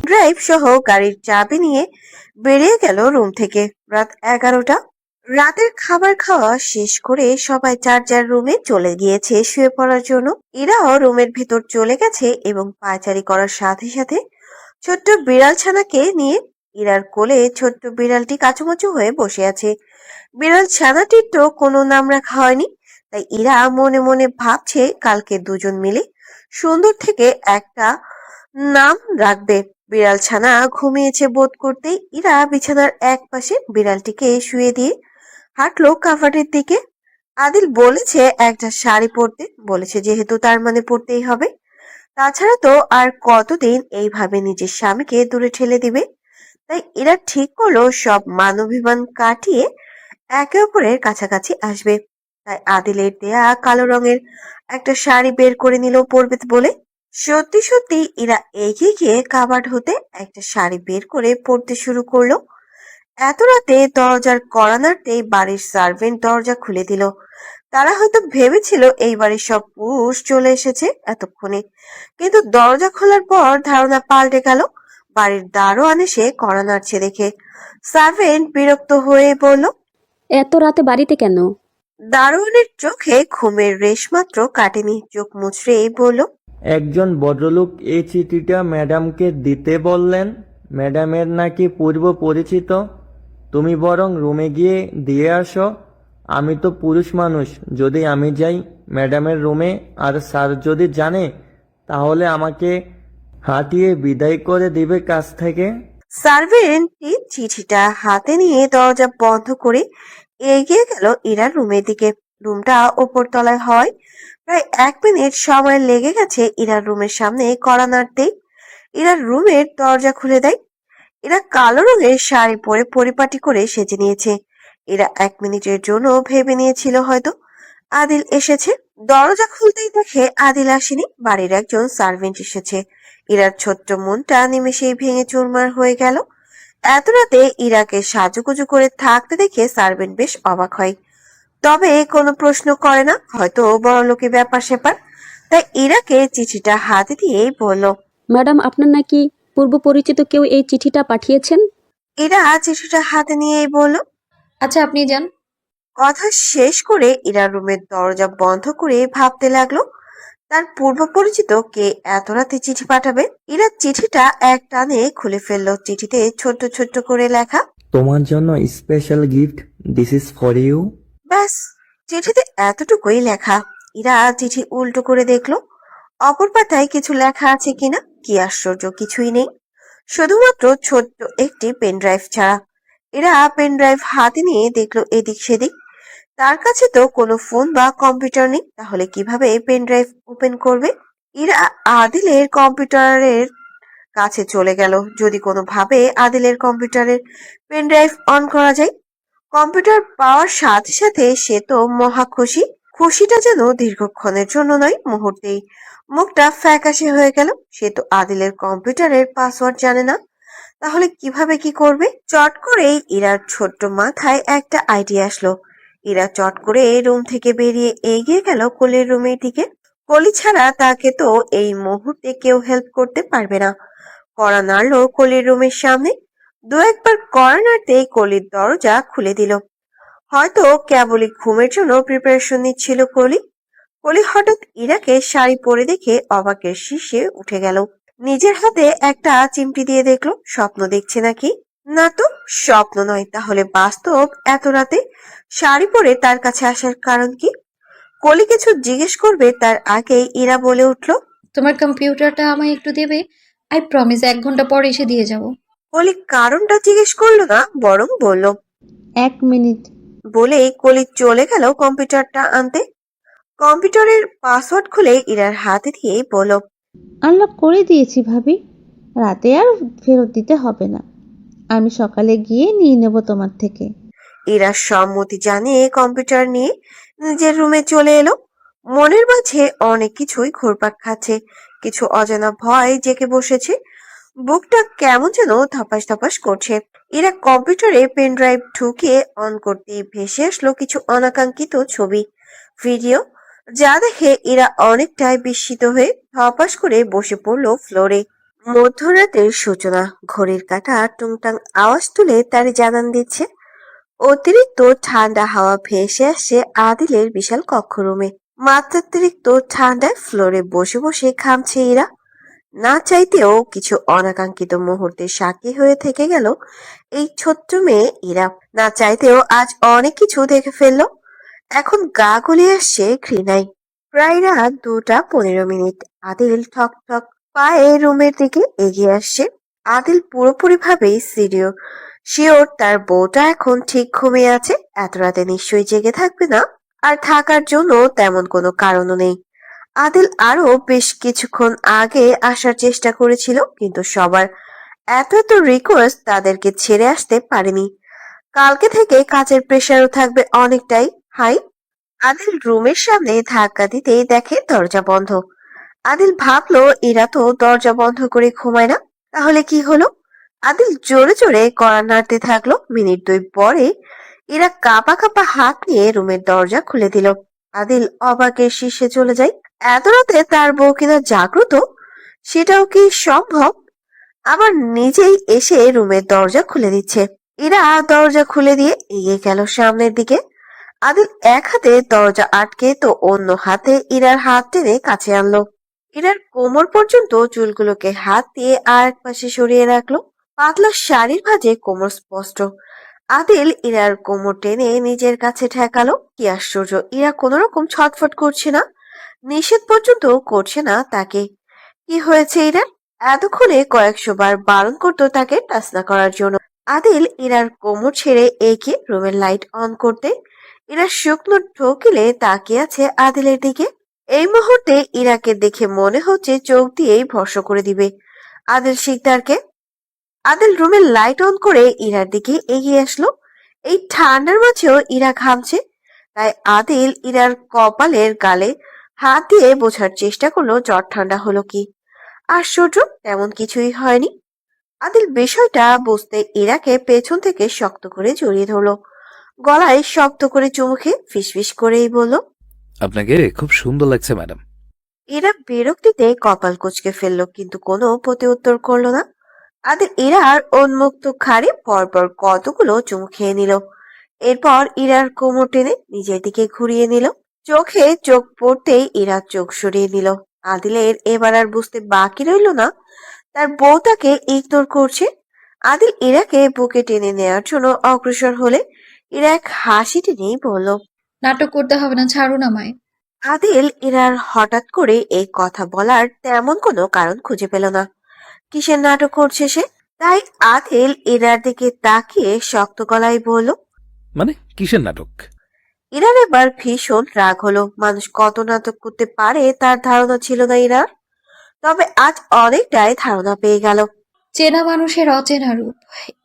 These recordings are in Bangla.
ড্রাইভ সহ গাড়ির চাবি নিয়ে বেরিয়ে গেল রুম থেকে। রাত 11টা। রাতের খাবার খাওয়া শেষ করে সবাই যার যার রুমে চলে গিয়েছে শুয়ে পড়ার জন্য। ইরাও রুমের ভেতর চলে গেছে এবং পায়চারি করার সাথে সাথে ছোট্ট বিড়াল ছানাকে নিয়ে ইরার কোলে ছোট্ট বিড়ালটি কাচুমাচু হয়ে বসে আছে। বিড়াল ছানাটির তো কোনো নাম রাখা হয়নি, তাই ইরা মনে মনে ভাবছে কালকে দুজন মিলে সুন্দর থেকে একটা নাম রাখবে। বিড়াল ছানা ঘুমিয়েছে বোধ করতেই ইরা বিছানার এক পাশে বিড়ালটিকে শুয়ে দিয়ে হাঁটলো কাভারের দিকে। আদিল বলেছে একটা শাড়ি পরতে, বলেছে যেহেতু তার মানে পরতেই হবে। তাছাড়া তো আর কতদিন এইভাবে নিজের স্বামীকে দূরে ঠেলে দিবে। তাই এরা ঠিক করলো সব মানবিমান কাটিয়ে একে অপরের কাছাকাছি আসবে। তাই আদিলের দেয়া কালো রঙের একটা শাড়ি বের করে নিল পরবে বলে। সত্যি সত্যি এরা এগিয়ে গিয়ে কাবার্ড হতে একটা শাড়ি বের করে পরতে শুরু করলো। এত রাতে দরজার কড়া নাড়তেই বাড়ির সার্ভেন্ট দরজা খুলে দিল। তারা হয়তো ভেবেছিল এই বাড়ির সব পুরুষ চলে এসেছে এতক্ষণে, কিন্তু দরজা খোলার পর ধারণা পাল্টে গেল। বাড়ির দারোয়ান এসে কড়া নাড়ছে দেখে সার্ভেন্ট বিরক্ত হয়ে বলল, এত রাতে বাড়িতে কেন? দারোয়ানের চোখে ঘুমের রেশ মাত্র কাটেনি, চোখ মুচড়েই বলল, একজন ভদ্রলোক এই চিঠিটা ম্যাডামকে দিতে বললেন। ম্যাডামের নাকি পূর্ব পরিচিত। তুমি বরং রুমে গিয়ে দিয়ে আসো। আমি তো পুরুষ মানুষ, যদি আমি যাই ম্যাডামের রুমে আর স্যার যদি জানে তাহলে আমাকে হাঁটিয়ে বিদায় করে দিবে কাছ থেকে। সার্ভেন্টটি চিঠিটা হাতে নিয়ে দরজা বন্ধ করে এগিয়ে গেল ইরার রুমের দিকে। রুমটা ওপর তলায় হয়। প্রায় 1 মিনিট সময় লেগে গেছে ইরার রুমের সামনে কড়া নাড়তেই। ইরার রুমের দরজা খুলে দেয়। এরা কালো রঙের শাড়ি পরে পরিপাটি করে সেজে নিয়েছে। এরা 1 মিনিটের জন্য ভেবে নিয়েছিল হয়তো আদিল এসেছে। দরজা খুলতেই দেখে আদিল আসেনি, বাড়ির একজন সার্ভেন্ট এসেছে। ইরার ছোট্ট মনটা নিমেষেই ভেঙে চুরমার হয়ে গেল। এত রাতে ইরাকে সাজুগুজু করে থাকতে দেখে সার্ভেন্ট বেশ অবাক হয়, তবে কোনো প্রশ্ন করে না, হয়তো বড়লোকি ব্যাপার স্যাপার। তাই ইরাকে চিঠিটা হাতে দিয়েই বলল, ম্যাডাম, আপনার নাকি পূর্ব পরিচিত কেউ এই চিঠিটা পাঠিয়েছেন? ইরা চিঠিটা হাতে নিয়েই বলল, আচ্ছা, আপনি যান। কথা শেষ করে ইরা রুমের দরজা বন্ধ করে ভাবতে লাগলো তার পূর্ব পরিচিত কে এত রাতে চিঠি পাঠাবে। ইরা চিঠিটা এক টানে খুলে ফেললো। চিঠিতে ছোট্ট ছোট্ট করে লেখা, তোমার জন্য special gift, this is for you. ব্যাস, চিঠিতে এতটুকুই লেখা। ইরা চিঠি উল্টো করে দেখলো অপর পাতায় কিছু লেখা আছে কিনা। কি আশ্চর্য, কিছুই নেই, শুধুমাত্র ছোট্ট একটি পেন ড্রাইভ ছাড়া। এরা পেন ড্রাইভ হাতে নিয়ে দেখলো এদিক সেদিক। তার কাছে তো কোনো ফোন বা কম্পিউটার নেই, তাহলে কিভাবে পেন ড্রাইভ ওপেন করবে। ইরা আদিলের কম্পিউটারের কাছে চলে গেল, যদি কোনোভাবে আদিলের কম্পিউটারের পেন ড্রাইভ অন করা যায়। কম্পিউটার পাওয়ার সাথে সাথে সে তো মহা খুশি। খুশিটা যেন দীর্ঘক্ষণের জন্য নয়, মুহূর্তেই মুখটা ফ্যাকাশে হয়ে গেল। সে তো আদিলের কম্পিউটারের পাসওয়ার্ড জানে না, তাহলে কিভাবে কি করবে। চট করেই ইরার ছোট্ট মাথায় একটা আইডিয়া আসলো। ইরা চট করে রুম থেকে বেরিয়ে এগিয়ে গেল কলির রুমের দিকে। কলি ছাড়া তাকে তো এই মুহূর্তে কেউ হেল্প করতে পারবে না। কড়া নাড়লো কলির রুমের সামনে। দু একবার কড়া নাড়তেই কলির দরজা খুলে দিল। হয়তো কেবলই ঘুমের জন্য প্রিপারেশন নিচ্ছিল কলি। কলি হঠাৎ ইরাকে শাড়ি পরে দেখে অবাকের শীর্ষে উঠে গেল। নিজের হাতে একটা চিমটি দিয়ে দেখলো স্বপ্ন দেখছে নাকি। না তো, স্বপ্ন নয়, তাহলে বাস্তব। এত রাতে শাড়ি পরে তার কাছে আসার কারণ কি। কলি কিছু জিজ্ঞেস করবে তার আগেই ইরা বলে উঠল, তোমার কম্পিউটারটা আমায় একটু দেবে? আই প্রমিস 1 ঘন্টা পর এসে দিয়ে যাব। কলি কারণটা জিজ্ঞেস করলো না, বরং বলল। 1 মিনিট। বলেই কলি চলে গেল কম্পিউটারটা আনতে। কম্পিউটারের পাসওয়ার্ড খুলে ইরার হাতে দিয়ে বলল, আনলক করে দিয়েছি ভাবি, রাতে আর ফেরত দিতে হবে না। আমি সকালে গিয়ে নিয়ে নেব তোমার থেকে। ইরা সম্মতি জানিয়ে কম্পিউটার নিয়ে নিজের রুমে চলে এলো। মনের মাঝে অনেক কিছুই ঘুরপাক খাচ্ছে, কিছু অজানা ভয় জেগে বসেছে। বুকটা কেমন যেন ধপাস ধপাস করছে। ইরা কম্পিউটারে পেন ড্রাইভ ঢুকিয়ে অন করতেই ভেসে আসলো কিছু অনাকাঙ্ক্ষিত ছবি, ভিডিও। যা দেখে এরা অনেকটাই বিস্মিত হয়ে ধপাস করে বসে পড়লো ফ্লোরে। মধ্যরাতের সূচনা। ঘড়ির কাঁটা টুংটাং আওয়াজ তুলে তার জানান দিচ্ছে অতিরিক্ত ঠান্ডা হাওয়া ভেসে আসছে আদিলের বিশাল কক্ষরুমে। মাত্রাতিরিক্ত ঠান্ডায় ফ্লোরে বসে বসে ঘামছে এরা। না চাইতেও কিছু অনাকাঙ্ক্ষিত মুহূর্তের সাক্ষী হয়ে থেকে গেল এই ছোট্ট মেয়ে ইরা। না চাইতেও আজ অনেক কিছু দেখে ফেললো। এখন গা গুলিয়ে আসছে ঘৃণায়। প্রায় রাত 2:15। আদিল ঠক ঠক পায়ে রুমের দিকে এগিয়ে আসছে। আদিল পুরোপুরি ভাবেই শিওর তার বউটা এখন ঠিক ঘুমিয়ে আছে। এত রাতে নিশ্চয়ই জেগে থাকবে না। আর থাকার জন্য তেমন কোনো কারণও নেই। আদিল আরো বেশ কিছুক্ষণ আগে আসার চেষ্টা করেছিল, কিন্তু সবার এত এত রিকোয়েস্ট তাদেরকে ছেড়ে আসতে পারেনি। কালকে থেকে কাজের প্রেশারও থাকবে অনেকটাই হাই। আদিল রুমের সামনে ধাক্কা দিতেই দেখে দরজা বন্ধ। আদিল ভাবলো এরা তো দরজা বন্ধ করে ঘুমায় না, তাহলে কি হলো? আদিল জোরে জোরে কড়া নাড়তে থাকলো। মিনিট 2 পরে এরা কাঁপা কাঁপা হাত নিয়ে রুমের দরজা খুলে দিল। আদিল অবাকের শীর্ষে চলে যায়। এত রাতে তার বউ কিনা জাগ্রত, সেটাও কি সম্ভব? আবার নিজেই এসে রুমের দরজা খুলে দিচ্ছে। এরা দরজা খুলে দিয়ে এগিয়ে গেল সামনের দিকে। আদিল এক হাতে দরজা আটকে তো অন্য হাতে ইরার হাত টেনে কাছে আনলো। ইরার কোমর পর্যন্ত চুলগুলোকে হাত দিয়ে আর এক পাশে সরিয়ে রাখলো। পাতলা শাড়ির ভাঁজে কোমর স্পষ্ট। আদিল ইরার কোমর টেনে নিজের কাছে ঠেকালো। কি আশ্চর্য, ইরা কোন রকম ছটফট করছে না, নিষেধ পর্যন্ত করছে না তাকে। কি হয়েছে ইরার? এতক্ষণে কয়েকশো বার বারণ করতো তাকে টাচ না করার জন্য। আদিল ইরার কোমর ছেড়ে এগিয়ে রুমের লাইট অন করতে ইরা শুকনো ঢোকিলে তাকিয়ে আছে আদিলের দিকে। এই মুহূর্তে ইরাকে দেখে মনে হচ্ছে চোখ দিয়েই ভস্ম করে দিবে আদিল শিকদারকে। আদিল রুমের লাইট অন করে ইরার দিকে এগিয়ে আসলো। এই ঠান্ডার মাঝেও ইরা ঘামছে, তাই আদিল ইরার কপালের গালে হাত দিয়ে বোঝার চেষ্টা করলো জ্বর ঠান্ডা হলো কি। আশ্চর্য, তেমন কিছুই হয়নি। আদিল বিষয়টা বুঝতে ইরাকে পেছন থেকে শক্ত করে জড়িয়ে ধরলো। গলায় শক্ত করে চুমু খেয়ে ফিসফিস করেই বলল, আপনাকে খুব সুন্দর লাগছে ম্যাডাম। এরা বিরক্তিতে কপাল কুঁচকে ফেললো, কিন্তু কোনো প্রতি উত্তর করলো না। আদিল ইরার উন্মুক্ত ঘাড়ে পরপর কতগুলো চুমু খেয়ে নিল। এরপর ইরার কোমর টেনে নিজের দিকে ঘুরিয়ে নিল। চোখে চোখ পড়তেই ইরা চোখ সরিয়ে নিল। আদিলের এবার আর বুঝতে বাকি রইল না তার বউ তাকে ইগনোর করছে। আদিল ইরাকে বুকে টেনে নেওয়ার জন্য অগ্রসর হলে ইরা এক হাসি টেনেই বলল, নাটক করতে হবে না, ছাড়ুন আমায়। আদিল ইরার হঠাৎ করে এই কথা বলার তেমন কোনো কারণ খুঁজে পেল না। কিসের নাটক করছে সে? তাই আদিল ইরার দিকে তাকিয়ে শক্ত গলায় বলল, মানে কিসের নাটক? ইরার এবার ভীষণ রাগ হলো। মানুষ কত নাটক করতে পারে তার ধারণা ছিল না ইরার, তবে আজ অনেকটাই ধারণা পেয়ে গেল। চেনা মানুষের অচেনা রূপ,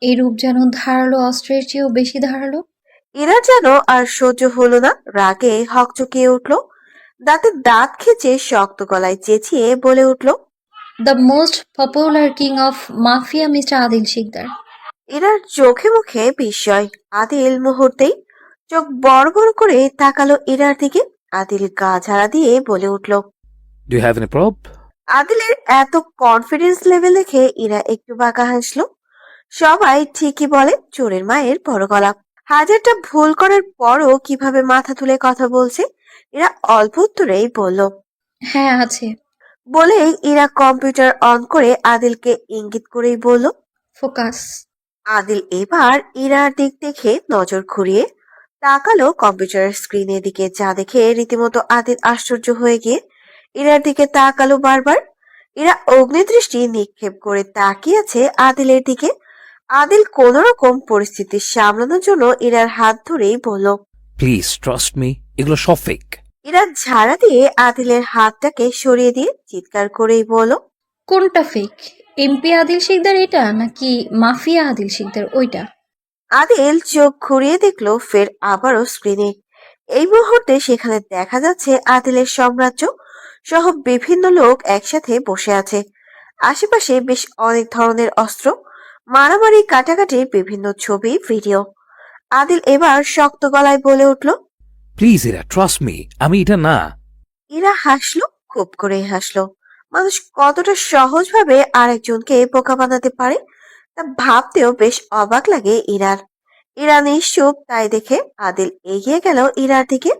এই রূপ যেন ধারালো অস্ত্রের চেয়েও বেশি ধারালো। ইরা যেন আর সহ্য হলো না, রাগে হকচকিয়ে উঠল। দাঁতে দাঁত খেঁচে শক্ত গলায় চেঁচিয়ে বলে উঠল, the most popular king of mafia mister Adil Sikdar. ইরার চোখে মুখে বিস্ময়। আদিল মুহূর্তেই চোখ বড় বড় করে তাকালো ইরার দিকে। আদিল গা ঝাড়া দিয়ে বলে উঠল, ডু ইউ হ্যাভ এনি প্রব? আদিলের এত কনফিডেন্স লেভেল দেখে ইরা একটু বাঁকা হাসলো। সবাই ঠিকই বলে চোরের মায়ের বড় গলা। হাজারটা ভুল করার পরও কিভাবে মাথা তুলে কথা বলছে। এরা অল্প উত্তরেই বলল। হ্যাঁ আছে। বলেই ইরা কম্পিউটার অন করে আদিলকে ইঙ্গিত করেই বলল, ফোকাস। আদিল এবার ইরার দিক দেখে নজর ঘুরিয়ে তাকালো কম্পিউটারের স্ক্রিনের দিকে, যা দেখে রীতিমতো আদিল আশ্চর্য হয়ে গিয়ে ইরার দিকে তাকালো বারবার। এরা অগ্নিদৃষ্টি নিক্ষেপ করে তাকিয়ে আছে আদিলের দিকে। আদিল কোন রকম পরিস্থিতি সামলানোর জন্য ইরার হাত ধরেই বলল, প্লিজ ট্রাস্ট মি, এগুলো সব ফেক। ইরা ঝাড়া দিয়ে আদিলের হাতটাকে সরিয়ে দিয়ে চিৎকার করেই বলল, কোনটা ফেক? এমপি আদিল শিকদার এটা নাকি মাফিয়া আদিল শিকদার ওইটা? আদিল চোখ ঘুরিয়ে দেখলো ফের আবারও স্ক্রিনে। এই মুহূর্তে সেখানে দেখা যাচ্ছে আদিলের সাম্রাজ্য সহ বিভিন্ন লোক একসাথে বসে আছে। আশেপাশে বেশ অনেক ধরনের অস্ত্র, মারামারি, কাটাকাটি, বিভিন্ন ছবি, ভিডিও। আদিল এবার শক্ত গলায় বলে উঠল, প্লিজ এরা ট্রাস্ট মি, আমি এটা না। ইরা হাসলো, খুব করে হাসলো। মানুষ কতটা সহজভাবে আরেকজনকে বোকা বানাতে পারে তা ভাবতেও বেশ অবাক লাগে ইরার। ইরা নিশ্চুপ, তাই দেখে আদিল এগিয়ে গেল ইরার দিকে,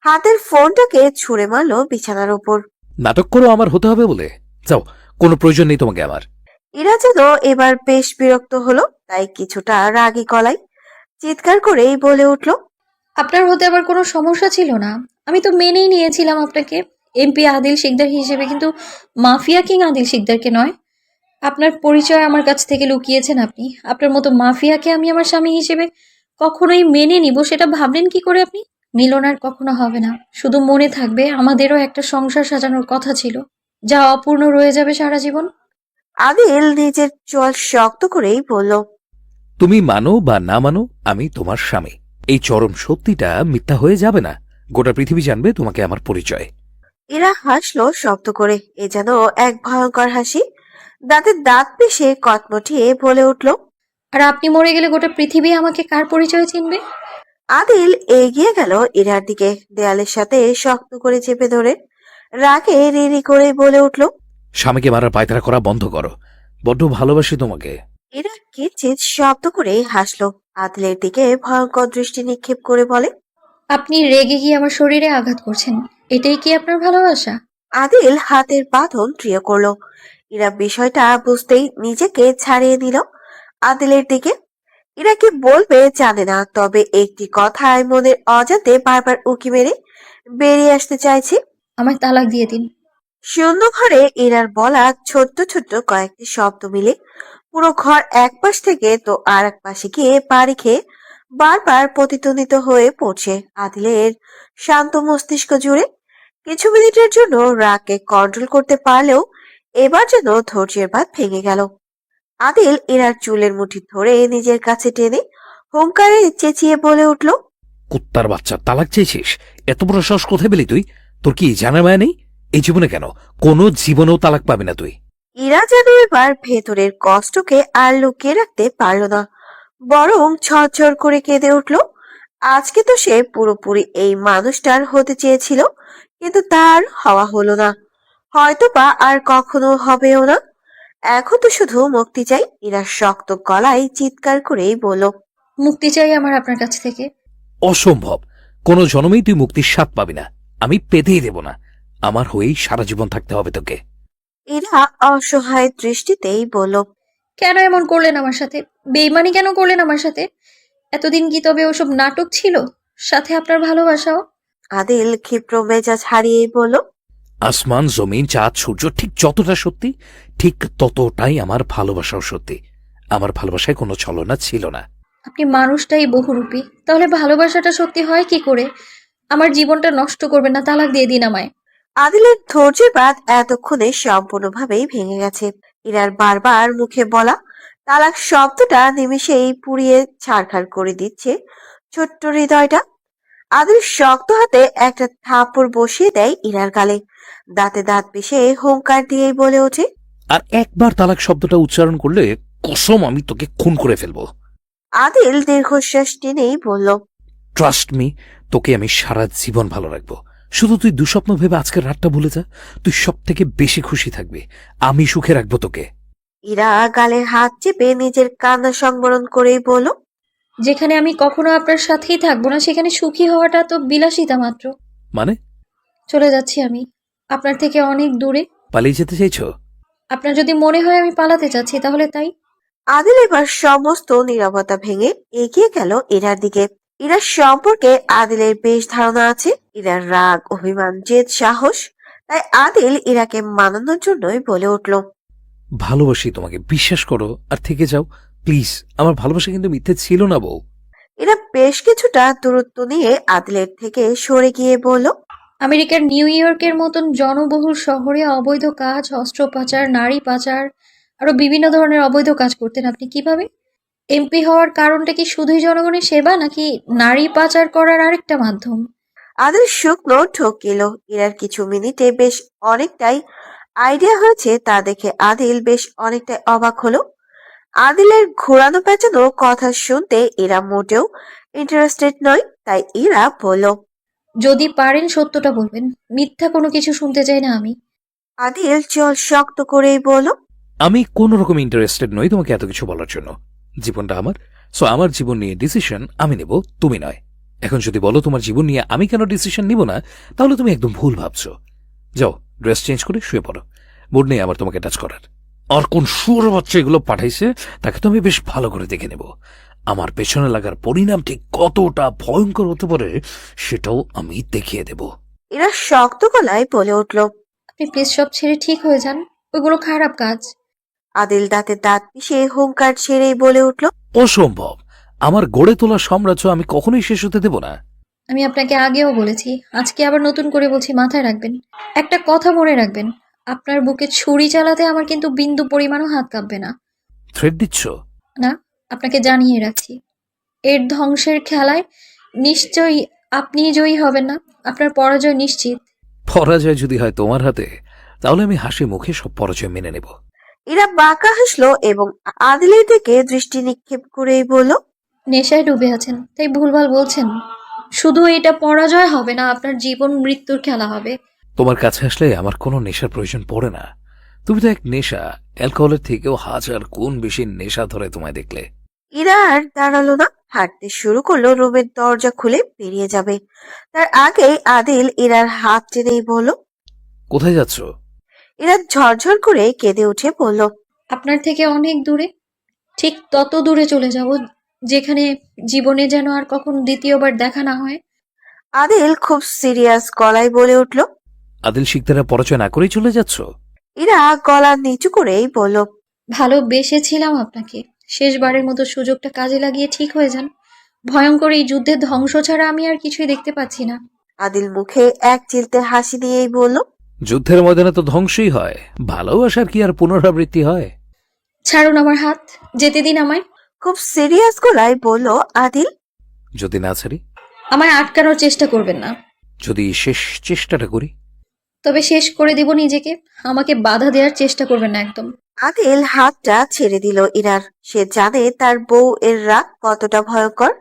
হাতের ফোনটাকে ছুঁড়ে মারলো বিছানার উপর। নাটক করো আমার হতে হবে বলে? যাও, কোনো প্রয়োজন নেই তোমাকে আমার। ইরা যেন এবার বেশ বিরক্ত হলো, তাই কিছুটা রাগী গলায় চিৎকার করেই বলে উঠলো, আপনার হতে আবার কোনো সমস্যা ছিল না। আমি তো মেনেই নিয়েছিলাম আপনাকে এমপি আদিল শিকদার হিসেবে, কিন্তু মাফিয়া কিং আদিল শিকদারকে নয়। আপনার পরিচয় আমার কাছ থেকে লুকিয়েছেন আপনি। আপনার মতো মাফিয়াকে আমি আমার স্বামী হিসেবে কখনোই মেনে নিব সেটা ভাবলেন কি করে আপনি? মিলন আর কখনো হবে না। শুধু মনে থাকবে আমাদেরও একটা সংসার সাজানোর কথা ছিল, যা অপূর্ণ রয়ে যাবে সারা জীবন। আদিল নিজের চোয়াল শক্ত করেই বলল, তুমি মানো বা না মানো, আমি তোমার স্বামী। এই চরম সত্যিটা মিথ্যা হয়ে যাবে না। গোটা পৃথিবী জানবে তোমাকে আমার পরিচয়। এরা হাসলো শব্দ করে, এ যেন এক ভয়ঙ্কর হাসি। দাঁতে দাঁত পিষে কটমটিয়ে বলে উঠল, আর আপনি মরে গেলে গোটা পৃথিবী আমাকে কার পরিচয় চিনবে? আদিল এগিয়ে গেল ইরার দিকে, দেয়ালের সাথে শক্ত করে চেপে ধরে রাগে রিরি করে বলে উঠল, স্বামীকে মারার পায়তারা করা বন্ধ করো। বড্ড ভালোবাসি তোমাকে। ইরা কিঞ্চিৎ শব্দ করে হাসলো, আদিলের দিকে ভয়ঙ্কর দৃষ্টি নিক্ষেপ করে বলে, আপনি রেগে গিয়ে আমার শরীরে আঘাত করছেন, এটাই কি আপনার ভালোবাসা? আদিল হাতের বাঁধন প্রিয় করলো। ইরা বিষয়টা বুঝতেই নিজেকে ছাড়িয়ে নিল আদিলের দিকে। ইরা কি বলবে জানে না, তবে একটি কথায় মনের অজান্তে বারবার উকি মেরে বেরিয়ে আসতে চাইছে। আমায় তালাক দিয়ে দিন। শূন্য ঘরে ইরার বলা ছোট্ট ছোট্ট কয়েকটি শব্দ মিলে পুরো ঘর এক পাশ থেকে তো আর এক পাশে গিয়ে পাড়ি খেয়ে বারবার প্রতিধ্বনিত হয়ে পড়ছে আদিলের শান্ত মস্তিষ্ক জুড়ে। কিছু মিনিটের জন্য রাগকে কন্ট্রোল করতে পারলেও এবার যেন ধৈর্যের বাঁধ ভেঙে গেল। আদিল ইরার চুলের মুঠি ধরে নিজের কাছে টেনে হুঙ্কারে চেঁচিয়ে বলে উঠল, কুত্তার বাচ্চা, তালাক চেয়েছিস? এত বড় সাহস কোথায় পেলি তুই? তোর কি জানার মায়া নেই? এই জীবনে কেন, কোনো জীবনেও তালাক পাবি না তুই। ইরা যেন এবার ভেতরের কষ্টকে আর লুকিয়ে রাখতে পারল না, বরং ঝরঝর করে কেঁদে উঠল। আজকে তো সে পুরোপুরি এই মানুষটার হতে চেয়েছিল, কিন্তু তার হওয়া হলো না, হয়তো বা আর কখনো হবেও না। এখন তো শুধু মুক্তি চাই। ইরা শক্ত গলায় চিৎকার করেই বলল, মুক্তি চাই আমার আপনার কাছ থেকে। অসম্ভব। কোনো জন্মেই তুই মুক্তির স্বাদ পাবি না। আমি পেতেই দেব না। আমার হয়েই সারা জীবন থাকতে হবে তোকে। ইরা অসহায় দৃষ্টিতেই বলল, কেন এমন করলেন আমার সাথে? বেইমানি কেন করলেন আমার সাথে? এতদিন কি তবে ওসব নাটক ছিল, সাথে আপনার ভালোবাসাও? আদিল ক্ষিপ্র মেজাজ হারিয়েই বলল, আসমান, জমিন, চাঁদ, সূর্য ঠিক যতটা সত্যি, ঠিক ততটাই আমার ভালোবাসাও সত্যি। আমার ভালোবাসায় কোনো ছলনা ছিল না। আপনি মানুষটাই বহুরূপী, তাহলে ভালোবাসাটা সত্যি হয় কি করে? আমার জীবনটা নষ্ট করবেন না, তালাক দিয়ে দিন আমায়। আদিলের ধৈর্যের বাঁধ এতক্ষণে সম্পূর্ণভাবেই ভেঙে গেছে। ইরার বারবার মুখে বলা তালাক শব্দটা নিমেষেই পুড়িয়ে ছারখার করে দিচ্ছে ছোট্ট হৃদয়টা। আদিল শক্ত হাতে একটা থাপ্পড় বসিয়ে দেয় ইরার গালে, দাঁতে দাঁত পিষে হুঙ্কার দিয়েই বলে ওঠে, আর একবার তালাক শব্দটা উচ্চারণ করলে কসম আমি তোকে খুন করে ফেলবো। আদিল দীর্ঘশ্বাস টেনেই বলল, ট্রাস্ট মি, তোকে আমি সারা জীবন ভালো রাখবো। শুধু তুই দুঃস্বপ্ন ভেবে আজকের রাতটা ভুলে যা। তুই সব থেকে বেশি খুশি থাকবি। আমি সুখে রাখবো তোকে। ইরা গালে হাত চেপে নিজের কান্না সংবরণ করেই বলল, যেখানে আমি কখনো আপনার সাথেই থাকবো না, সেখানে সুখী হওয়াটা তো বিলাসিতা মাত্র। মানে? চলে যাচ্ছি আমি, আপনার থেকে অনেক দূরে। পালিয়ে যেতে চাইছো? আপনার যদি মনে হয় আমি পালাতে চাচ্ছি, তাহলে তাই। আদিল এবার সমস্ত নীরবতা ভেঙে এগিয়ে গেল ইরার দিকে। ইরার সম্পর্কে আদিলের বেশ ধারণা আছে, ইরার রাগ, অভিমান, জেদ, সাহস। তাই আদিল ইরাকে মানানোর জন্যই বলে উঠল, ভালোবাসি তোমাকে, বিশ্বাস করো আর থেকে যাও প্লিজ। আমার ভালোবাসা কিন্তু মিথ্যে ছিল না বউ। ইরা বেশ কিছুটা দূরত্ব নিয়ে আদিলের থেকে সরে গিয়ে বলল, আমেরিকার নিউ ইয়র্কের মতন জনবহুল শহরে অবৈধ কাজ, অস্ত্র পাচার, নারী পাচার, আরো বিভিন্ন ধরনের অবৈধ কাজ করতেন আপনি কিভাবে? এমপি হওয়ার কারণটা কি শুধুই জনগণের সেবা, নাকি নারী পাচার করার আরেকটা মাধ্যম? আদিল শুকনো ঠকিল। ইরার কিছু মিনিটে বেশ অনেকটাই আইডিয়া হয়েছে তা দেখে আদিল বেশ অনেকটাই অবাক হলো। আদিলের ঘোরানো পেঁচানো কথা শুনতে এরা মোটেও ইন্টারেস্টেড নয়, তাই ইরা বলল, যদি পারেন সত্যটা বলবেন, মিথ্যা কোনো কিছু শুনতে চাই না আমি। আদিল চল শক্ত করেই বলল। আমি কোনো রকম ইন্টারেস্টেড নই তোমাকে এত কিছু বলার জন্য। জীবনটা আমার, সো আমার জীবন নিয়ে ডিসিশন আমি নেব, তুমি নয়। এখন যদি বলো তোমার জীবন নিয়ে আমি কেন ডিসিশন নিব না, তাহলে তুমি একদম ভুল ভাবছো। যাও ড্রেস চেঞ্জ করে শুয়ে পড়ো, মুড নেই আমার তোমাকে টাচ করার। আর কোন শুয়োর বাচ্চা এগুলো পাঠাইছে তাকে তো আমি বেশ ভালো করে দেখে নেব। আমার পেছনে লাগার পরিণাম ঠিক কতটা ভয়ঙ্কর হতে পারে সেটাও আমি দেখিয়ে দেব। ইরা শক্ত গলায় বলে উঠল। আপনি প্লিজ সব ছেড়ে ঠিক হয়ে যান, ওইগুলো খারাপ কাজ। আদিল দাঁতে দাঁত পিষে হুঙ্কার ছেড়েই বলে উঠল। অসম্ভব, আমার গড়ে তোলা সাম্রাজ্য আমি কখনোই শেষ হতে দেব না। আমি আপনাকে আগেও বলেছি, আজকে আবার নতুন করে বলছি, মাথায় রাখবেন। একটা কথা মনে রাখবেন, আপনার বুকে ছুরি চালাতে আমার কিন্তু বিন্দু পরিমাণও হাত কাঁপবে না। থ্রেট দিচ্ছ? না, আপনাকে জানিয়ে রাখছি, এর ধ্বংসের খেলায় নিশ্চয়ই আপনিই জয়ী হবেন না, আপনার পরাজয় নিশ্চিত। পরাজয় যদি হয় তোমার হাতে, তাহলে আমি হাসি মুখে সব পরাজয় মেনে নেব। ইরা বাঁকা হাসলো এবং আদিলের দিকে দৃষ্টি নিক্ষেপ করেই বলল। নেশায় ডুবে আছেন তাই ভুলভাল বলছেন। শুধু এটা পরাজয় হবে না, আপনার জীবন মৃত্যুর খেলা হবে। তোমার কাছে আসলে আমার কোনো নেশার প্রয়োজন পড়ে না। তুমি তো এক নেশা, অ্যালকোহলের থেকেও হাজার গুণ বেশি নেশা ধরে তোমায় দেখলে। ইরা আর দাঁড়ালো না, হাঁটতে শুরু করলো রুমের দরজা খুলে বেরিয়ে যাবে। তার আগেই আদিল ইরার হাত টেনেই বলল। কোথায় যাচ্ছ? ইরা ঝরঝর করে কেঁদে উঠে বলল। আপনার থেকে অনেক দূরে, ঠিক তত দূরে চলে যাব যেখানে জীবনে যেন আর কখনো দ্বিতীয়বার দেখা না হয়। আদিল খুব সিরিয়াস গলায় বলে উঠল। আদিল শিকদারের পরাজয় না করেই চলে যাচ্ছ? ইরা গলা নিচু করেই বলল। ভালোবেসেছিলাম আপনাকে, শেষবারের মতো সুযোগটা কাজে লাগিয়ে ঠিক হয়ে যান। ভয়ঙ্কর এই যুদ্ধের ধ্বংস ছাড়া আমি আর কিছুই দেখতে পাচ্ছি না। আদিল মুখে এক চিলতে হাসি দিয়েই বলল। যুদ্ধের ময়দানে তো ধ্বংসই হয়, ভালোবাসার কি আর পুনরাবৃত্তি হয়? ছাড়ুন আমার হাত, যেতে দিন আমায়। খুব সিরিয়াস গলায় বলল আদিল। যদি না ছাড়ি? আমায় আটকানোর চেষ্টা করবেন না। যদি শেষ চেষ্টাটা করি? তবে শেষ করে দিব নিজেকে, আমাকে বাধা দেওয়ার চেষ্টা করবেন না একদম। আদিল হাতটা ছেড়ে দিল ইরার। সে জানে তার বউ এর রাগ কতটা ভয়ঙ্কর।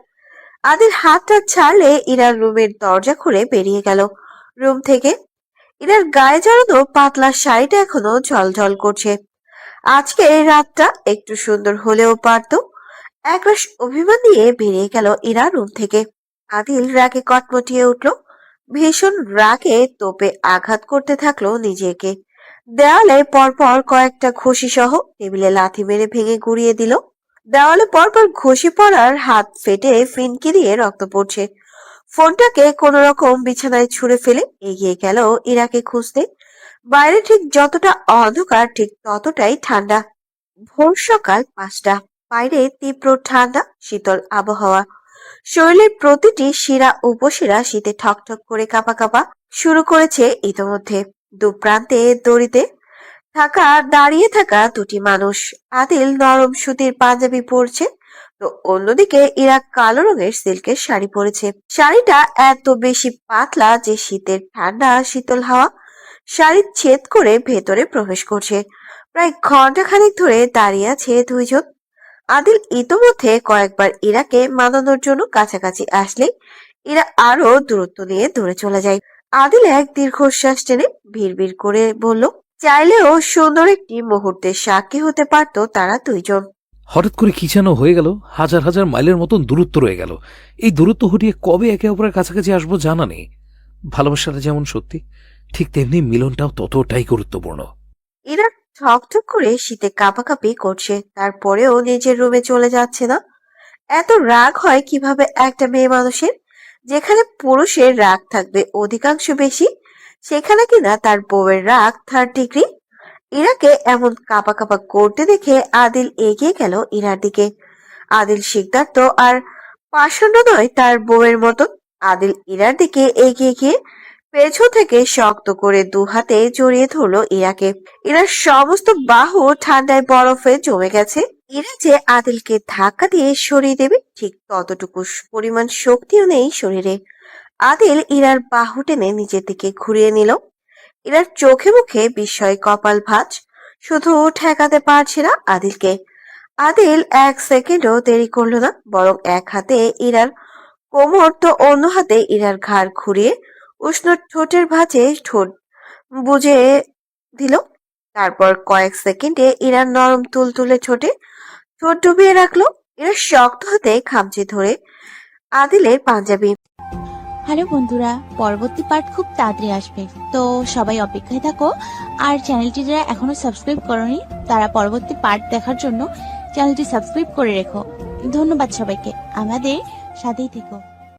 আদিল হাতটা ছাড়লে ইরার রুমের দরজা খুলে বেরিয়ে গেল রুম থেকে। ইরার গায়ে জড়ানো পাতলা শাড়িটা এখনো ঝলঝল করছে। আজকে এই রাতটা একটু সুন্দর হলেও পারতো। একরাশ অভিমান নিয়ে বেরিয়ে গেল ইরা রুম থেকে। আদিল রাগে কটমটিয়ে উঠল। ভীষণ রাগে তোপে আঘাত করতে থাকলো নিজেকে। দেওয়ালে পরপর কয়েকটা ঘুষি সহ টেবিলে লাথি মেরে ভেঙে গুড়িয়ে দিল। দেওয়ালে পরপর ঘুষি পড়ার হাত ফেটে ফিনকি দিয়ে রক্ত পড়ছে। ফোনটাকে কোন রকম বিছানায় ছুঁড়ে ফেলে এগিয়ে গেল ইরাকে খুঁজতে। বাইরে ঠিক যতটা অন্ধকার ঠিক ততটাই ঠান্ডা। ভোর সকাল 5টা। বাইরে তীব্র ঠান্ডা শীতল আবহাওয়া। শরীরের প্রতিটি শিরা উপশিরা শীতে ঠকঠক করে কাঁপা কাঁপা শুরু করেছে ইতোমধ্যে। দুপ্রান্তে দড়িতে থাকা দাঁড়িয়ে থাকা দুটি মানুষ। আদিল নরম সুতির পাঞ্জাবি পরছে, তো অন্যদিকে ইরা কালো রঙের সিল্কের শাড়ি পরেছে। শাড়িটা এত বেশি পাতলা যে শীতের ঠান্ডা শীতল হাওয়া শাড়ি ছেদ করে ভেতরে প্রবেশ করছে। প্রায় ঘন্টাখানেক ধরে দাঁড়িয়ে আছে দুইজন। আদিল ইতোমধ্যে কয়েকবার ইরাকে মানানোর জন্য কাছাকাছি আসলে ইরা আরো দূরত্ব নিয়ে দূরে চলে যায়। আদিল এক দীর্ঘশ্বাস টেনে ভিড় করে বলল, চাইলেও সুন্দর একটি মুহূর্তের সাক্ষী হতে পারত তারা দুইজন। হঠাৎ করে কি যেন হয়ে গেল, হাজার হাজার মাইলের মতন দূরত্ব রয়ে গেল। এই দূরত্ব হটিয়ে কবে একে অপরের কাছাকাছি আসবো জানা নেই। ভালোবাসাটা যেমন সত্যি, ঠিক তেমনি মিলনটাও ততটাই গুরুত্বপূর্ণ। ইরা ঠকঠক করে শীতে কাঁপাকাঁপি করছে, তারপরেও নিজের রুমে চলে যাচ্ছে না। এত রাগ হয় কিভাবে একটা মেয়ে মানুষের? যেখানে পুরুষের রাগ থাকবে অধিকাংশ বেশি, সেখানে কিনা তার বউয়ের রাগ 3rd ডিগ্রি। ইরাকে এমন কাঁপা কাঁপা করতে দেখে আদিল এগিয়ে গেল ইরার দিকে। আদিল শিকদার তো আর পাষণ্ড নয় তার বউয়ের মতন। আদিল ইরার দিকে এগিয়ে গিয়ে পেছন থেকে শক্ত করে 2 হাতে জড়িয়ে ধরলো ইরাকে। ইরার সমস্ত বাহু ঠান্ডায় বরফে জমে গেছে। ইরা যে আদিলকে ধাক্কা দিয়ে সরিয়ে দেবে ঠিক ততটুকু পরিমাণ শক্তিও নেই শরীরে। আদিল ইরার বাহু টেনে নিজের দিকে ঘুরিয়ে নিল। ইরার চোখে মুখে বিস্ময় কপাল ভাঁজ, শুধু ঠেকাতে পারছে না আদিলকে। আদিল 1 সেকেন্ডও দেরি করলো না, বরং এক হাতে ইরার কোমর তো অন্য হাতে ইরার ঘাড় ঘুরিয়ে উষ্ণ ঠোঁটের ভাঁজে ঠোঁট বুঝে দিল। তারপর কয়েক সেকেন্ডে ইরার নরম তুলতুলে ঠোঁটে ঠোঁট ডুবিয়ে রাখলো। ইরা শক্ত হাতে খামচে ধরে আদিলের পাঞ্জাবি। হ্যালো বন্ধুরা, পরবর্তী পার্ট খুব তাড়াতাড়ি আসবে, তো সবাই অপেক্ষায় থাকো। আর চ্যানেলটি যারা এখনো সাবস্ক্রাইব করনি তারা পরবর্তী পার্ট দেখার জন্য চ্যানেলটি সাবস্ক্রাইব করে রেখো। ধন্যবাদ সবাইকে, আমাদের সাথেই থেকো।